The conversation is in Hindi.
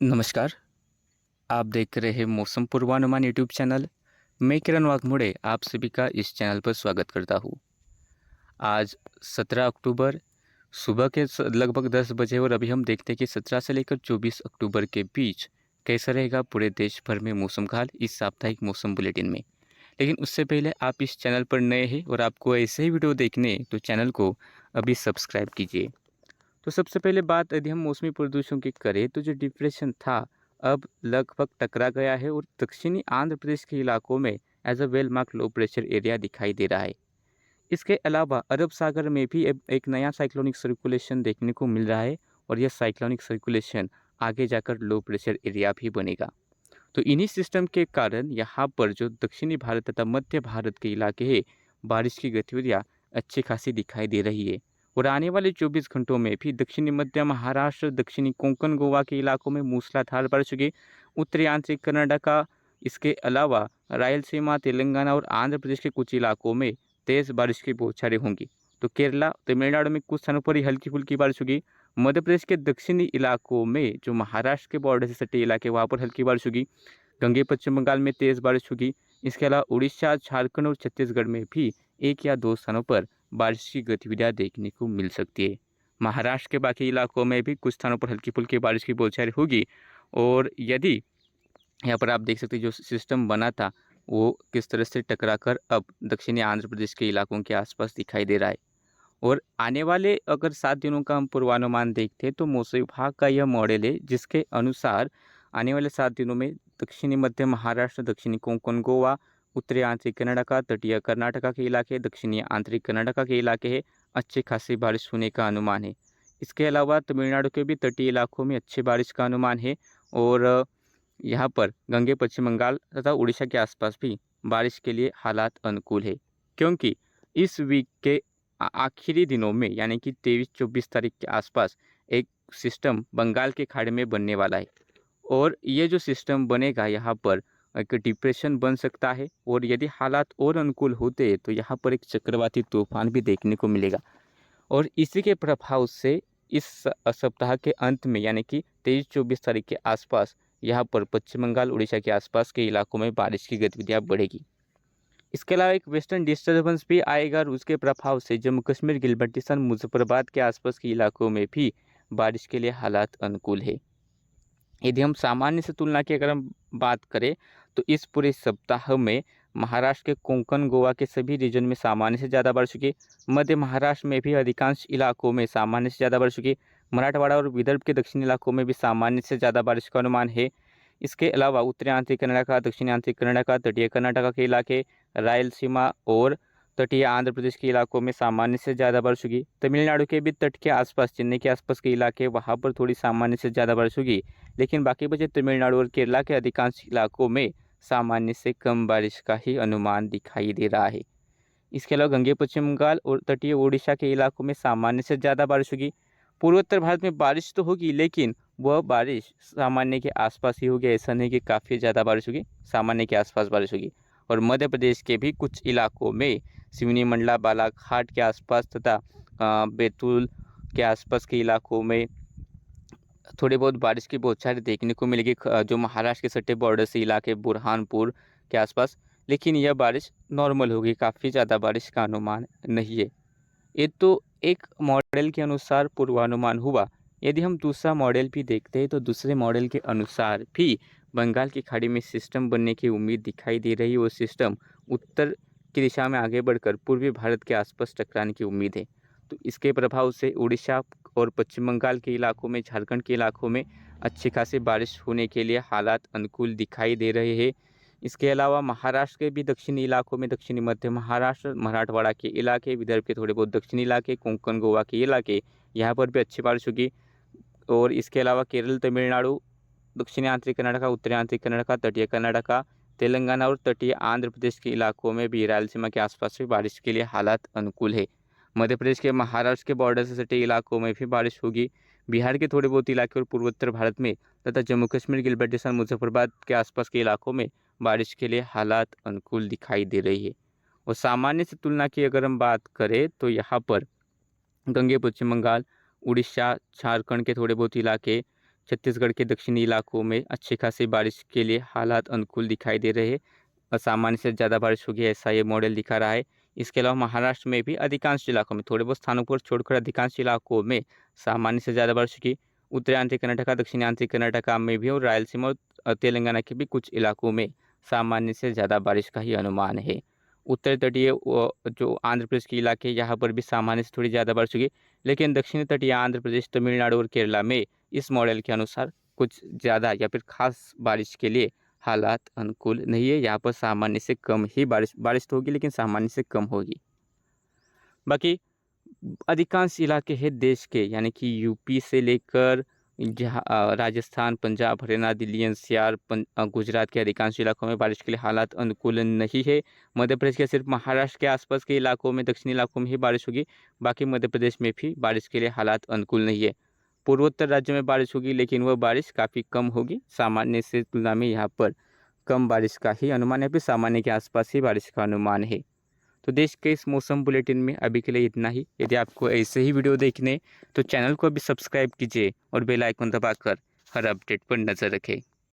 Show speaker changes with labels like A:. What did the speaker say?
A: नमस्कार। आप देख रहे हैं मौसम पूर्वानुमान यूट्यूब चैनल। मैं किरण वाघमोड़े आप सभी का इस चैनल पर स्वागत करता हूँ। आज 17 अक्टूबर सुबह के लगभग 10 बजे और अभी हम देखते हैं कि 17 से लेकर 24 अक्टूबर के बीच कैसा रहेगा पूरे देश भर में मौसम का हाल इस साप्ताहिक मौसम बुलेटिन में। लेकिन उससे पहले आप इस चैनल पर नए हैं और आपको ऐसे ही वीडियो देखने तो चैनल को अभी सब्सक्राइब कीजिए। तो सबसे पहले बात यदि हम मौसमी प्रदूषण की करें तो जो डिप्रेशन था अब लगभग टकरा गया है और दक्षिणी आंध्र प्रदेश के इलाकों में as a well marked low pressure area दिखाई दे रहा है। इसके अलावा अरब सागर में भी अब एक नया साइक्लोनिक सर्कुलेशन देखने को मिल रहा है और यह साइक्लोनिक सर्कुलेशन आगे जाकर लो प्रेशर एरिया भी बनेगा। तो इन्हीं सिस्टम के कारण यहाँ पर जो दक्षिणी भारत तथा मध्य भारत के इलाके हैं बारिश की गतिविधियाँ अच्छी खासी दिखाई दे रही है। और आने वाले 24 घंटों में भी दक्षिणी मध्य महाराष्ट्र, दक्षिणी कोंकण गोवा के इलाकों में मूसलाधार बारिश होगी। उत्तरी आंतरिक कर्नाटका, इसके अलावा रायलसीमा, तेलंगाना और आंध्र प्रदेश के कुछ इलाकों में तेज़ बारिश की बौछारें होंगी। तो केरला, तमिलनाडु में कुछ स्थानों पर ही हल्की फुल्की बारिश होगी। मध्य प्रदेश के दक्षिणी इलाकों में जो महाराष्ट्र के बॉर्डर से सटे इलाके वहाँ पर हल्की बारिश होगी। गंगे पश्चिम बंगाल में तेज़ बारिश होगी। इसके अलावा उड़ीसा, झारखंड और छत्तीसगढ़ में भी एक या दो स्थानों पर बारिश की गतिविधियाँ देखने को मिल सकती है। महाराष्ट्र के बाकी इलाकों में भी कुछ स्थानों पर हल्की फुल्की बारिश की बौछारें होगी। और यदि यहाँ पर आप देख सकते हैं जो सिस्टम बना था वो किस तरह से टकरा कर अब दक्षिणी आंध्र प्रदेश के इलाकों के आसपास दिखाई दे रहा है। और आने वाले अगर 7 दिनों का हम पूर्वानुमान देखते हैं तो मौसम विभाग का यह मॉडल है जिसके अनुसार आने वाले 7 दिनों में दक्षिणी मध्य महाराष्ट्र, दक्षिणी कोंकण गोवा, उत्तरी आंतरिक कर्नाटका, तटीय कर्नाटका के इलाके, दक्षिणी आंतरिक कर्नाटका के इलाके है अच्छी खासी बारिश होने का अनुमान है। इसके अलावा तमिलनाडु के भी तटीय इलाकों में अच्छी बारिश का अनुमान है। और यहाँ पर गंगे पश्चिम बंगाल तथा उड़ीसा के आसपास भी बारिश के लिए हालात अनुकूल है, क्योंकि इस वीक के आखिरी दिनों में यानी कि 23-24 तारीख के आसपास एक सिस्टम बंगाल के खाड़ी में बनने वाला है। और ये जो सिस्टम बनेगा यहाँ पर एक डिप्रेशन बन सकता है और यदि हालात और अनुकूल होते हैं तो यहाँ पर एक चक्रवाती तूफान भी देखने को मिलेगा। और इसी के प्रभाव से इस सप्ताह के अंत में यानी कि 23-24 तारीख के आसपास यहाँ पर पश्चिम बंगाल, उड़ीसा के आसपास के इलाकों में बारिश की गतिविधियाँ बढ़ेगी। इसके अलावा एक वेस्टर्न डिस्टर्बेंस भी आएगा और उसके प्रभाव से जम्मू कश्मीर, गिलबर्टिस्तान, मुजफ्फराबाद के आसपास के इलाकों में भी बारिश के लिए हालात अनुकूल है। यदि हम सामान्य से तुलना की अगर हम बात करें तो इस पूरे सप्ताह में महाराष्ट्र के कोंकण गोवा के सभी रीजन में सामान्य से ज़्यादा बारिश होगी। मध्य महाराष्ट्र में भी अधिकांश इलाकों में सामान्य से ज़्यादा बारिश होगी। मराठवाड़ा और विदर्भ के दक्षिणी इलाकों में भी सामान्य से ज़्यादा बारिश का अनुमान है। इसके अलावा उत्तरी आंतरिक कर्नाटका, दक्षिणी आंतरिक कर्नाटका, तटीय कर्नाटका के इलाके, रायलसीमा और तटीय आंध्र प्रदेश के इलाकों में सामान्य से ज़्यादा बारिश होगी। तमिलनाडु के भी तट के आसपास, चेन्नई के आसपास के इलाके वहाँ पर थोड़ी सामान्य से ज़्यादा बारिश होगी। लेकिन बाकी बचे तमिलनाडु और केरला के अधिकांश इलाकों में सामान्य से कम बारिश का ही अनुमान दिखाई दे रहा है। इसके अलावा गंगे पश्चिम बंगाल और तटीय ओडिशा के इलाकों में सामान्य से ज़्यादा बारिश होगी। पूर्वोत्तर भारत में बारिश तो होगी लेकिन वह बारिश सामान्य के आसपास ही होगी, ऐसा नहीं कि काफ़ी ज़्यादा बारिश होगी, सामान्य के आसपास बारिश होगी। और मध्य प्रदेश के भी कुछ इलाकों में सिवनी, मंडला, बालाघाट के आसपास तथा बैतूल के आसपास के इलाकों में थोड़ी बहुत बारिश की बौछारें देखने को मिलेगी, जो महाराष्ट्र के सटे बॉर्डर से इलाके बुरहानपुर के आसपास। लेकिन यह बारिश नॉर्मल होगी, काफ़ी ज़्यादा बारिश का अनुमान नहीं है। ये तो एक मॉडल के अनुसार पूर्वानुमान हुआ। यदि हम दूसरा मॉडल भी देखते हैं तो दूसरे मॉडल के अनुसार भी बंगाल की खाड़ी में सिस्टम बनने की उम्मीद दिखाई दे रही है। वो सिस्टम उत्तर की दिशा में आगे बढ़कर पूर्वी भारत के आसपास टकराने की उम्मीद है। तो इसके प्रभाव से उड़ीसा और पश्चिम बंगाल के इलाकों में, झारखंड के इलाकों में अच्छी खासी बारिश होने के लिए हालात अनुकूल दिखाई दे रहे हैं। इसके अलावा महाराष्ट्र के भी दक्षिणी इलाकों में, दक्षिणी मध्य महाराष्ट्र, मराठवाड़ा के इलाके, विदर्भ के थोड़े बहुत दक्षिणी इलाके, कोंकण गोवा के इलाके, यहाँ पर भी अच्छी बारिश होगी। और इसके अलावा केरल, तमिलनाडु, दक्षिणी आंतरिक कर्नाटका, उत्तरी आंतरिक कर्नाटका, तटीय कर्नाटका, तेलंगाना और तटीय आंध्र प्रदेश के इलाकों में भी, रायलसीमा के आसपास भी बारिश के लिए हालात अनुकूल है। मध्य प्रदेश के महाराष्ट्र के बॉर्डर से सटे इलाकों में भी बारिश होगी। बिहार के थोड़े बहुत इलाके और पूर्वोत्तर भारत में तथा जम्मू कश्मीर, गिलबर्टिस्तान, मुजफ्फराबाद के आसपास के इलाकों में बारिश के लिए हालात अनुकूल दिखाई दे रही है। और सामान्य से तुलना की अगर हम बात करें तो यहाँ पर गंगे पश्चिम बंगाल, उड़ीसा, झारखंड के थोड़े बहुत इलाके, छत्तीसगढ़ के दक्षिणी इलाकों में अच्छी खासी बारिश के लिए हालात अनुकूल दिखाई दे रहे हैं। सामान्य से ज़्यादा बारिश होगी ऐसा ये मॉडल दिखा रहा है। इसके अलावा महाराष्ट्र में भी अधिकांश इलाकों में, थोड़े बहुत स्थानों पर छोड़कर अधिकांश इलाकों में सामान्य से ज़्यादा बारिश होगी। उत्तरी आंध्र कर्नाटका, दक्षिणी आंध्र कर्नाटका में भी और रायलसीमा और तेलंगाना के भी कुछ इलाकों में सामान्य से ज़्यादा बारिश का ही अनुमान है। उत्तर तटीय जो आंध्र प्रदेश के इलाके, यहाँ पर भी सामान्य से थोड़ी ज़्यादा बारिश होगी। लेकिन दक्षिणी तटीय आंध्र प्रदेश, तमिलनाडु और केरला में इस मॉडल के अनुसार कुछ ज़्यादा या फिर खास बारिश के लिए हालात अनुकूल नहीं है। यहाँ पर सामान्य से कम ही बारिश तो होगी, लेकिन सामान्य से कम होगी। बाकी अधिकांश इलाके हैं देश के, यानी कि यूपी से लेकर जहाँ राजस्थान, पंजाब, हरियाणा, दिल्ली, एनसीआर, गुजरात के अधिकांश इलाकों में बारिश के लिए हालात अनुकूल नहीं है। मध्य प्रदेश के सिर्फ महाराष्ट्र के आसपास के इलाकों में, दक्षिणी इलाकों में ही बारिश होगी। बाकी मध्य प्रदेश में भी बारिश के लिए हालात अनुकूल नहीं है। पूर्वोत्तर राज्यों में बारिश होगी, लेकिन वह बारिश काफ़ी कम होगी। सामान्य से तुलना में यहाँ पर कम बारिश का ही अनुमान है, फिर सामान्य के आसपास ही बारिश का अनुमान है। तो देश के इस मौसम बुलेटिन में अभी के लिए इतना ही। यदि आपको ऐसे ही वीडियो देखने तो चैनल को अभी सब्सक्राइब कीजिए और बेल आइकन दबाकर हर अपडेट पर नज़र रखें।